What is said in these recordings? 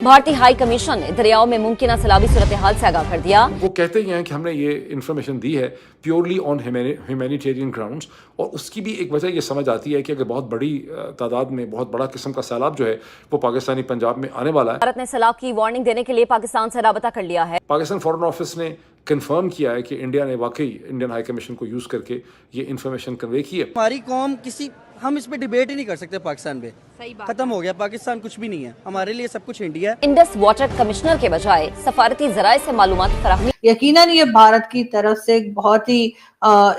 भारतीय high commission ने दरियाओं में मुमकिन सैलाबी सूरत हाल से आगाह कर दिया। वो कहते ही हैं कि हमने ये इन्फॉर्मेशन दी है प्योरली ऑन ह्यूमैनिटेरियन ग्राउंड्स, और उसकी भी एक वजह ये समझ आती है कि अगर बहुत बड़ी तादाद में बहुत बड़ा किस्म का सैलाब जो है वो पाकिस्तानी पंजाब में आने वाला है। भारत ने सैलाब की वार्निंग देने के लिए पाकिस्तान से राबता कर लिया है। पाकिस्तान फॉरेन ऑफिस ने कंफर्म किया है कि इंडिया ने वाकई इंडियन हाई कमीशन को यूज करके ये इन्फॉर्मेशन कन्वे की है। हमारी कौम हम इस पे डिबेट ही नहीं कर सकते पाकिस्तान पे। खत्म हो गया, पाकिस्तान कुछ भी नहीं है, हमारे लिए सब कुछ इंडिया है। इंडस वाटर कमिश्नर के बजाय सफारती जराये से मालूमात फराहमी। यकीनन ये भारत की तरफ से एक बहुत ही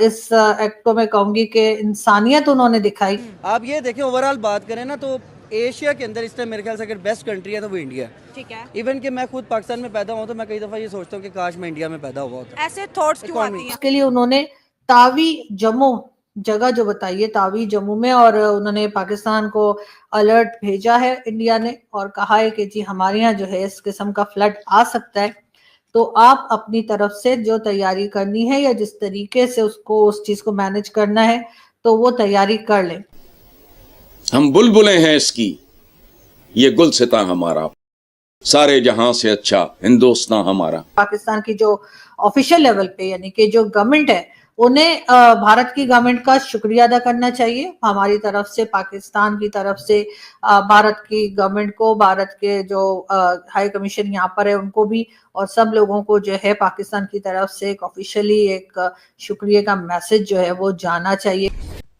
इस एक्ट को मैं कहूंगी कि इंसानियत उन्होंने दिखाई। आप ये देखें, ओवरऑल बात करें ना तो एशिया के अंदर इस टाइम मेरे ख्याल से अगर बेस्ट कंट्री है तो वो इंडिया है। ठीक है। इवन कि मैं खुद पाकिस्तान में पैदा हुआ तो मैं कई दफा ये सोचता हूँ कि काश मैं इंडिया में पैदा हुआ होता। ऐसे थॉट्स क्यों आती हैं? इसके लिए उन्होंने तावी जम्मू जगह जो बताई है, तावी जम्मू में, और उन्होंने पाकिस्तान को अलर्ट भेजा है इंडिया ने, और कहा है कि जी हमारे यहाँ जो है इस किस्म का फ्लड आ सकता है, तो आप अपनी तरफ से जो तैयारी करनी है या जिस तरीके से उसको उस चीज को मैनेज करना है तो वो तैयारी कर लें। हम बुलबुलें हैं इसकी, ये गुलसिता हमारा, सारे जहां से अच्छा हिंदुस्तान हमारा। पाकिस्तान की जो ऑफिशियल लेवल पे यानी कि जो गवर्नमेंट है उन्हें भारत की गवर्नमेंट का शुक्रिया अदा करना चाहिए। हमारी तरफ से, पाकिस्तान की तरफ से भारत की गवर्नमेंट को, भारत के जो हाई कमीशन यहाँ पर है उनको भी, और सब लोगों को जो है पाकिस्तान की तरफ से एक ऑफिशियली एक शुक्रिया का मैसेज जो है वो जाना चाहिए।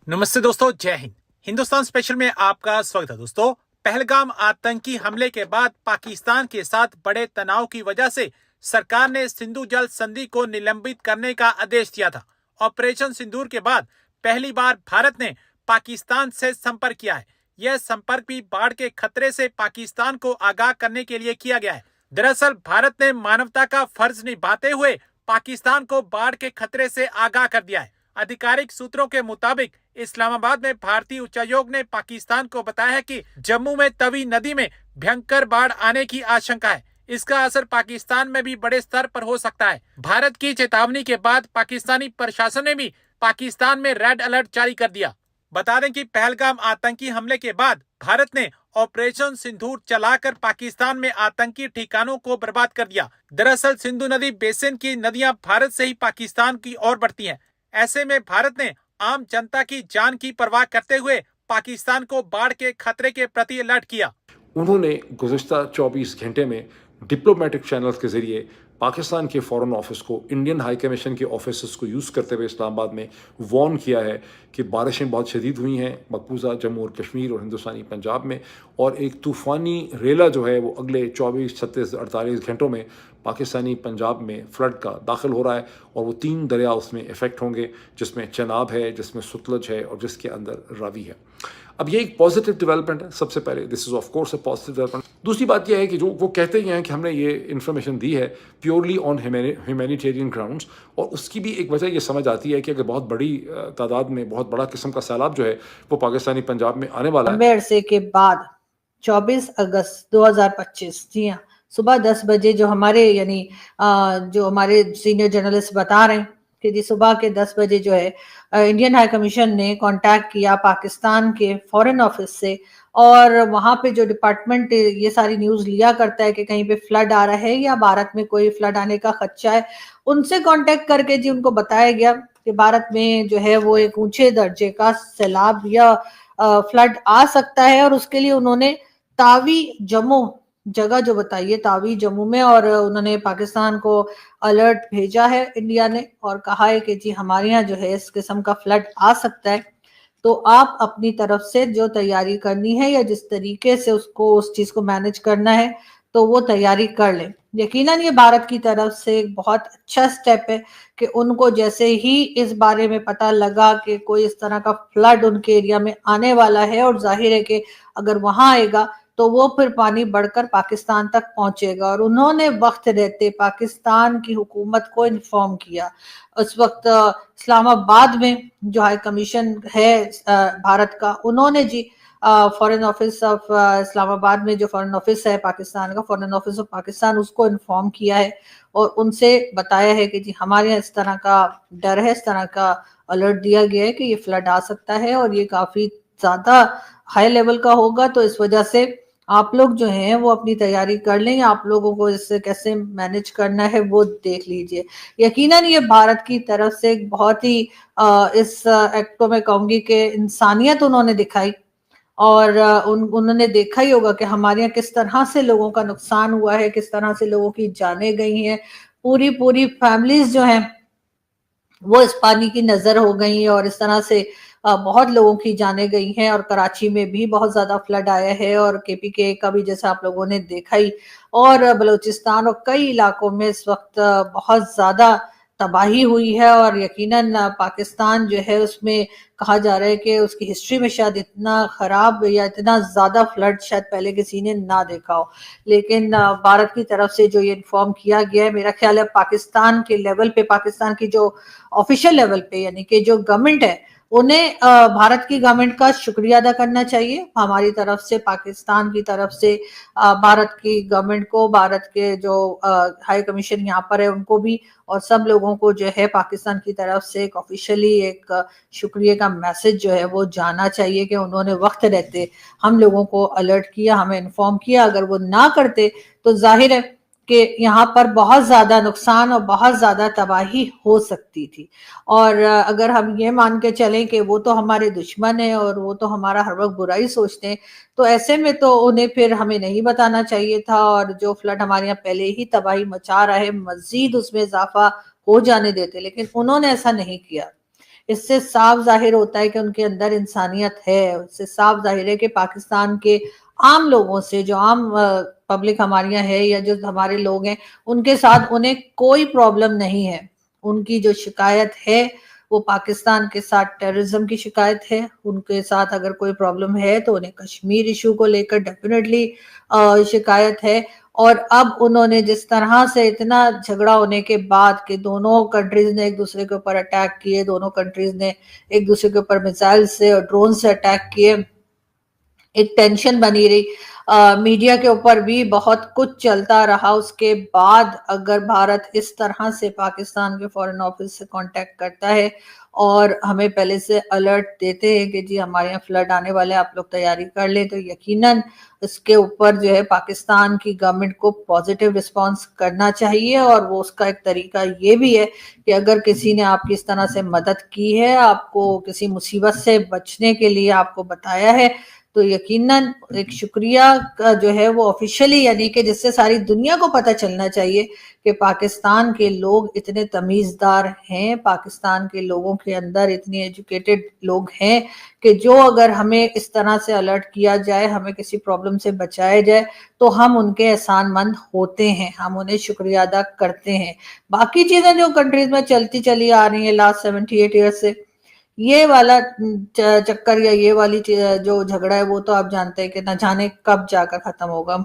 नमस्ते दोस्तों, जय हिंद। हिंदुस्तान स्पेशल में आपका स्वागत है। दोस्तों, पहलगाम आतंकी हमले के बाद पाकिस्तान के साथ बड़े तनाव की वजह से सरकार ने सिंधु जल संधि को निलंबित करने का आदेश दिया था। ऑपरेशन सिंदूर के बाद पहली बार भारत ने पाकिस्तान से संपर्क किया है। यह संपर्क भी बाढ़ के खतरे से पाकिस्तान को आगाह करने के लिए किया गया है। दरअसल भारत ने मानवता का फर्ज निभाते हुए पाकिस्तान को बाढ़ के खतरे से आगाह कर दिया है। आधिकारिक सूत्रों के मुताबिक इस्लामाबाद में भारतीय उच्चायोग ने पाकिस्तान को बताया है कि जम्मू में तवी नदी में भयंकर बाढ़ आने की आशंका है। इसका असर पाकिस्तान में भी बड़े स्तर पर हो सकता है। भारत की चेतावनी के बाद पाकिस्तानी प्रशासन ने भी पाकिस्तान में रेड अलर्ट जारी कर दिया। बता दें कि पहलगाम आतंकी हमले के बाद भारत ने ऑपरेशन सिंदूर चलाकर पाकिस्तान में आतंकी ठिकानों को बर्बाद कर दिया। दरअसल सिंधु नदी बेसिन की नदियां भारत से ही पाकिस्तान की ओर बढ़ती हैं। ऐसे में भारत ने आम जनता की जान की परवाह करते हुए पाकिस्तान को बाढ़ के खतरे के प्रति अलर्ट किया। उन्होंने गुज़िश्ता 24 घंटे में डिप्लोमेटिक चैनल्स के जरिए पाकिस्तान के फॉरेन ऑफिस को, इंडियन हाई कमीशन के ऑफिस को यूज़ करते हुए इस्लामाबाद में वार्न किया है कि बारिशें बहुत शदीद हुई हैं मकबूजा जम्मू और कश्मीर और हिंदुस्तानी पंजाब में, और एक तूफ़ानी रेला जो है वो अगले 24, 36, 48 घंटों में पाकिस्तानी पंजाब में फ्लड का दाखिल हो रहा है, और वो 3 दरिया उसमें इफ़ेक्ट होंगे, जिसमें चनाब है, जिसमें सतलज है और जिसके अंदर रावी है। अब ये एक पॉजिटिव डेवलपमेंट है। सबसे पहले this is of course a positive development. दूसरी बात यह है कि जो वो कहते ही हैं कि हमने ये इन्फॉर्मेशन दी है प्योरली ऑन ह्यूमैनिटेरियन ग्राउंड्स, और उसकी भी एक वजह ये समझ आती है कि अगर बहुत बड़ी तादाद में बहुत बड़ा किस्म का सैलाब जो है वो पाकिस्तानी पंजाब में आने वाला है। लंबे अरसे के बाद 24 अगस्त 2025, जी हाँ, सुबह 10 बजे जो हमारे यानी जो हमारे सीनियर जर्नलिस्ट बता रहे हैं कि जी सुबह के 10 बजे जो है इंडियन हाई कमीशन ने कांटेक्ट किया पाकिस्तान के फॉरेन ऑफिस से, और वहाँ पे जो डिपार्टमेंट ये सारी न्यूज़ लिया करता है कि कहीं पे फ्लड आ रहा है या भारत में कोई फ्लड आने का खदशा है, उनसे कांटेक्ट करके जी उनको बताया गया कि भारत में जो है वो एक ऊंचे दर्जे का सैलाब या फ्लड आ सकता है, और उसके लिए उन्होंने तावी जम्मू जगह जो बताई है, तावी जम्मू में, और उन्होंने पाकिस्तान को अलर्ट भेजा है इंडिया ने, और कहा है कि जी हमारे यहाँ जो है इस किस्म का फ्लड आ सकता है, तो आप अपनी तरफ से जो तैयारी करनी है या जिस तरीके से उसको उस चीज को मैनेज करना है तो वो तैयारी कर लें। यकीनन ये भारत की तरफ से एक बहुत अच्छा स्टेप है कि उनको जैसे ही इस बारे में पता लगा कि कोई इस तरह का फ्लड उनके एरिया में आने वाला है, और जाहिर है कि अगर वहां आएगा तो वो फिर पानी बढ़कर पाकिस्तान तक पहुंचेगा, और उन्होंने वक्त रहते पाकिस्तान की हुकूमत को इन्फॉर्म किया। उस वक्त इस्लामाबाद में जो हाई कमीशन है भारत का, उन्होंने जी फॉरेन ऑफिस ऑफ इस्लामाबाद में जो फॉरेन ऑफिस है पाकिस्तान का, फॉरेन ऑफिस ऑफ पाकिस्तान, उसको इन्फॉर्म किया है और उनसे बताया है कि जी हमारे यहाँ इस तरह का डर है, इस तरह का अलर्ट दिया गया है कि ये फ्लड आ सकता है और ये काफी ज्यादा हाई लेवल का होगा, तो इस वजह से आप लोग जो हैं वो अपनी तैयारी कर लें, आप लोगों को इससे कैसे मैनेज करना है वो देख लीजिए। यकीनन ये भारत की तरफ से एक बहुत ही इस एक्ट को मैं कहूँगी कि इंसानियत उन्होंने दिखाई, और उन्होंने देखा ही होगा कि हमारे यहाँ किस तरह से लोगों का नुकसान हुआ है, किस तरह से लोगों की जानें गई हैं, पूरी फैमिलीज जो हैं वो इस पानी की नजर हो गई, और इस तरह से बहुत लोगों की जानें गई हैं, और कराची में भी बहुत ज्यादा फ्लड आया है, और केपीके का भी जैसा आप लोगों ने देखा ही, और बलूचिस्तान और कई इलाकों में इस वक्त बहुत ज्यादा तबाही हुई है। और यकीनन पाकिस्तान जो है उसमें कहा जा रहा है कि उसकी हिस्ट्री में शायद इतना खराब या इतना ज्यादा फ्लड शायद पहले किसी ने ना देखा हो, लेकिन भारत की तरफ से जो ये इन्फॉर्म किया गया है, मेरा ख्याल है पाकिस्तान के लेवल पे, पाकिस्तान की जो ऑफिशियल लेवल पे यानी कि जो गवर्नमेंट है, उन्हें भारत की गवर्नमेंट का शुक्रिया अदा करना चाहिए हमारी तरफ से, पाकिस्तान की तरफ से भारत की गवर्नमेंट को, भारत के जो हाई कमीशन यहाँ पर है उनको भी, और सब लोगों को जो है पाकिस्तान की तरफ से एक ऑफिशियली एक शुक्रिया का मैसेज जो है वो जाना चाहिए कि उन्होंने वक्त रहते हम लोगों को अलर्ट किया, हमें इन्फॉर्म किया। अगर वो ना करते तो जाहिर है कि यहाँ पर बहुत ज्यादा नुकसान और बहुत ज्यादा तबाही हो सकती थी। और अगर हम ये मान के चलें कि वो तो हमारे दुश्मन है और वो तो हमारा हर वक्त बुराई सोचते हैं, तो ऐसे में तो उन्हें फिर हमें नहीं बताना चाहिए था, और जो फ्लड हमारे यहाँ पहले ही तबाही मचा रहा है मजीद उसमें इजाफा हो जाने देते, लेकिन उन्होंने ऐसा नहीं किया। इससे साफ जाहिर होता है कि उनके अंदर इंसानियत है, इससे साफ जाहिर है कि पाकिस्तान के आम लोगों से, जो आम पब्लिक हमारे यहाँ है या जो हमारे लोग हैं, उनके साथ उन्हें कोई प्रॉब्लम नहीं है। उनकी जो शिकायत है वो पाकिस्तान के साथ टेररिज्म की शिकायत है, उनके साथ अगर कोई प्रॉब्लम है तो उन्हें कश्मीर इशू को लेकर डेफिनेटली शिकायत है। और अब उन्होंने जिस तरह से इतना झगड़ा होने के बाद कि दोनों कंट्रीज ने एक दूसरे के ऊपर अटैक किए, दोनों कंट्रीज ने एक दूसरे के ऊपर मिसाइल से और ड्रोन से अटैक किए, एक टेंशन बनी रही, मीडिया के ऊपर भी बहुत कुछ चलता रहा। उसके बाद अगर भारत इस तरह से पाकिस्तान के फॉरेन ऑफिस से कांटेक्ट करता है और हमें पहले से अलर्ट देते हैं कि जी हमारे यहाँ फ्लड आने वाले, आप लोग तैयारी कर लें, तो यकीनन इसके ऊपर जो है पाकिस्तान की गवर्नमेंट को पॉजिटिव रिस्पांस करना चाहिए। और वो उसका एक तरीका ये भी है कि अगर किसी ने आपकी इस तरह से मदद की है, आपको किसी मुसीबत से बचने के लिए आपको बताया है, तो यकीनन एक शुक्रिया का जो है वो ऑफिशियली, यानी कि जिससे सारी दुनिया को पता चलना चाहिए कि पाकिस्तान के लोग इतने तमीज़दार हैं, पाकिस्तान के लोगों के अंदर इतने एजुकेटेड लोग हैं कि जो अगर हमें इस तरह से अलर्ट किया जाए, हमें किसी प्रॉब्लम से बचाया जाए, तो हम उनके एहसानमंद होते हैं, हम उन्हें शुक्रिया अदा करते हैं। बाकी चीज़ें जो कंट्रीज में चलती चली आ रही हैं लास्ट 78 ईयर से, ये वाला चक्कर या ये वाली जो झगड़ा है वो तो आप जानते हैं कि न जाने कब जाकर खत्म होगा।